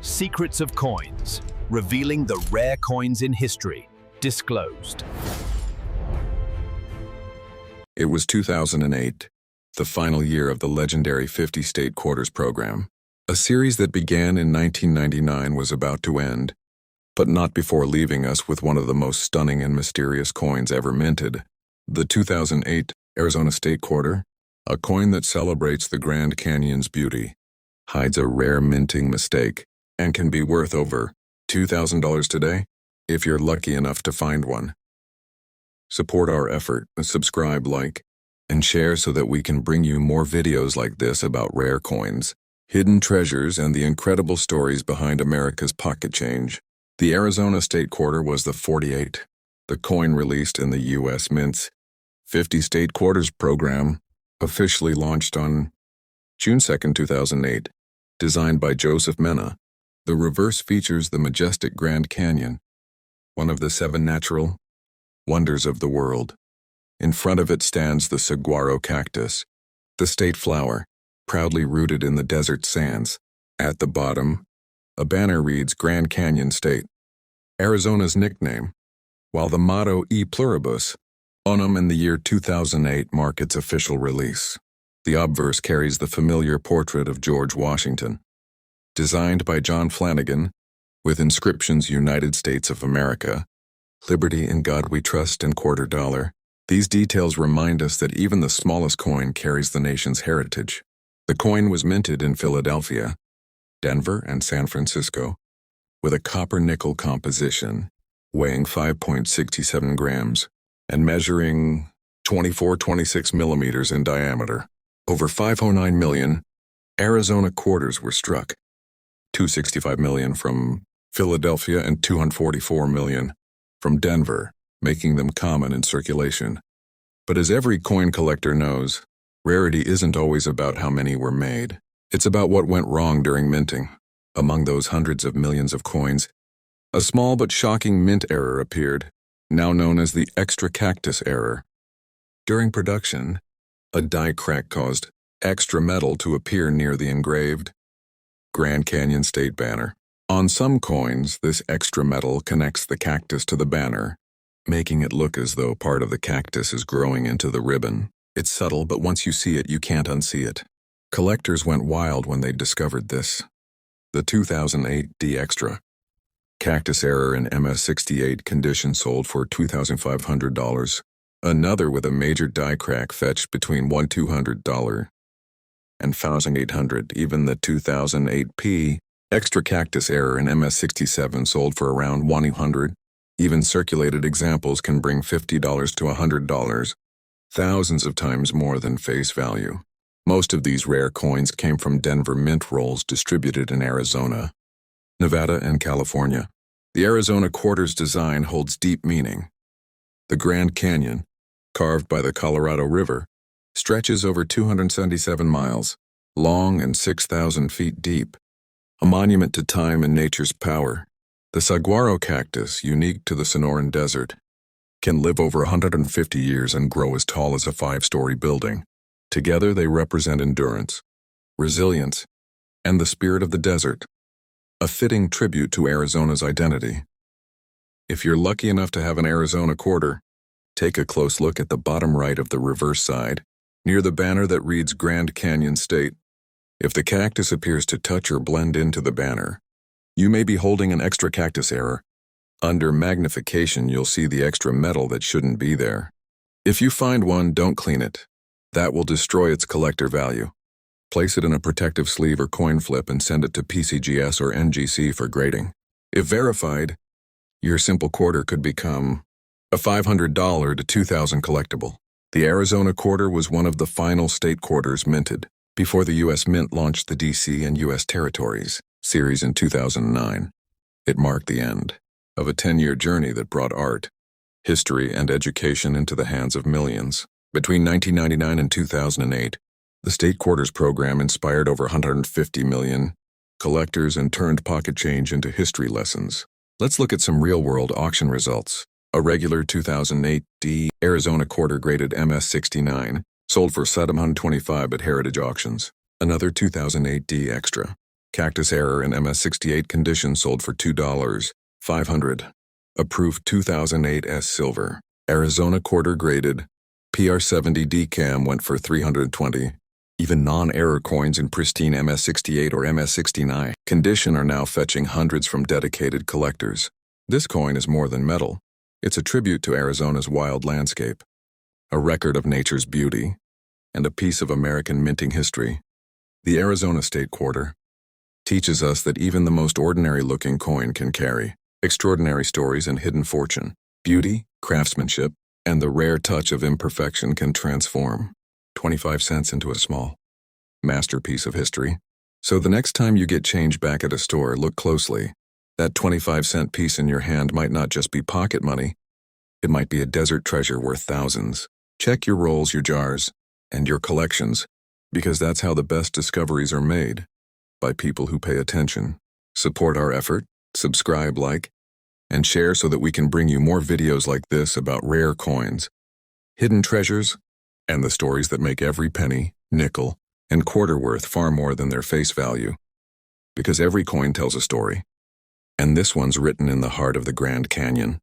Secrets of Coins, revealing the rare coins in history, disclosed. It was 2008, the final year of the legendary 50 State Quarters program. A series that began in 1999 was about to end, but not before leaving us with one of the most stunning and mysterious coins ever minted. The 2008 Arizona State Quarter, a coin that celebrates the Grand Canyon's beauty, hides a rare minting mistake and can be worth over $2,000 today if you're lucky enough to find one. Support our effort, subscribe, like, and share so that we can bring you more videos like this about rare coins, hidden treasures, and the incredible stories behind America's pocket change. The Arizona State Quarter was the 48th, the coin released in the U.S. Mint's 50 State Quarters program, officially launched on June 2, 2008, designed by Joseph Mena. The reverse features the majestic Grand Canyon, one of the 7 natural wonders of the world. In front of it stands the saguaro cactus, the state flower, proudly rooted in the desert sands. At the bottom, a banner reads Grand Canyon State, Arizona's nickname, while the motto E Pluribus Unum in the year 2008 mark its official release. The obverse carries the familiar portrait of George Washington, designed by John Flanagan, with inscriptions United States of America, Liberty, in God We Trust, and $quarter. These details remind us that even the smallest coin carries the nation's heritage. The coin was minted in Philadelphia, Denver, and San Francisco, with a copper-nickel composition, weighing 5.67 grams and measuring 26 millimeters in diameter. Over 509 million Arizona quarters were struck, 265 million from Philadelphia and 244 million from Denver, making them common in circulation. But as every coin collector knows, rarity isn't always about how many were made. It's about what went wrong during minting. Among those hundreds of millions of coins, a small but shocking mint error appeared, now known as the extra cactus error. During production, a die crack caused extra metal to appear near the engraved Grand Canyon State banner. On some coins, this extra metal connects the cactus to the banner, making it look as though part of the cactus is growing into the ribbon. It's subtle, but once you see it, you can't unsee it. Collectors went wild when they discovered this. The 2008 D Extra Cactus error in MS68 condition sold for $2,500. Another with a major die crack fetched between $1,200 and $1,800. Even the 2008 P Extra Cactus error in MS67 sold for around $1,000. Even circulated examples can bring $50 to $100, thousands of times more than face value. Most of these rare coins came from Denver mint rolls distributed in Arizona, Nevada, and California. The Arizona Quarters design holds deep meaning. The Grand Canyon, carved by the Colorado River, stretches over 277 miles, long and 6,000 feet deep, a monument to time and nature's power. The saguaro cactus, unique to the Sonoran Desert, can live over 150 years and grow as tall as a 5-story building. Together they represent endurance, resilience, and the spirit of the desert, a fitting tribute to Arizona's identity. If you're lucky enough to have an Arizona quarter, take a close look at the bottom right of the reverse side, near the banner that reads Grand Canyon State. If the cactus appears to touch or blend into the banner, you may be holding an extra cactus error. Under magnification, you'll see the extra metal that shouldn't be there. If you find one, don't clean it. That will destroy its collector value. Place it in a protective sleeve or coin flip and send it to PCGS or NGC for grading. If verified, your simple quarter could become a $500 to $2,000 collectible. The Arizona Quarter was one of the final state quarters minted before the U.S. Mint launched the DC and U.S. Territories series in 2009. It marked the end of a 10-year journey that brought art, history, and education into the hands of millions. Between 1999 and 2008, the State Quarters program inspired over 150 million collectors and turned pocket change into history lessons. Let's look at some real-world auction results. A regular 2008 D Arizona quarter graded MS69 sold for $725 at Heritage Auctions. Another 2008 D Extra Cactus error in MS68 condition sold for $2. 500. Approved 2008 S silver. Arizona quarter graded. PR70 decam went for $320. Even non-error coins in pristine MS68 or MS69 condition are now fetching hundreds from dedicated collectors. This coin is more than metal. It's a tribute to Arizona's wild landscape, a record of nature's beauty, and a piece of American minting history. The Arizona State Quarter teaches us that even the most ordinary-looking coin can carry extraordinary stories and hidden fortune. Beauty, craftsmanship, and the rare touch of imperfection can transform 25 cents into a small masterpiece of history. So the next time you get change back at a store, look closely. That 25-cent piece in your hand might not just be pocket money. It might be a desert treasure worth thousands. Check your rolls, your jars, and your collections, because that's how the best discoveries are made, by people who pay attention. Support our effort, subscribe, like, and share so that we can bring you more videos like this about rare coins, hidden treasures, and the stories that make every penny, nickel, and quarter worth far more than their face value. Because every coin tells a story, and this one's written in the heart of the Grand Canyon.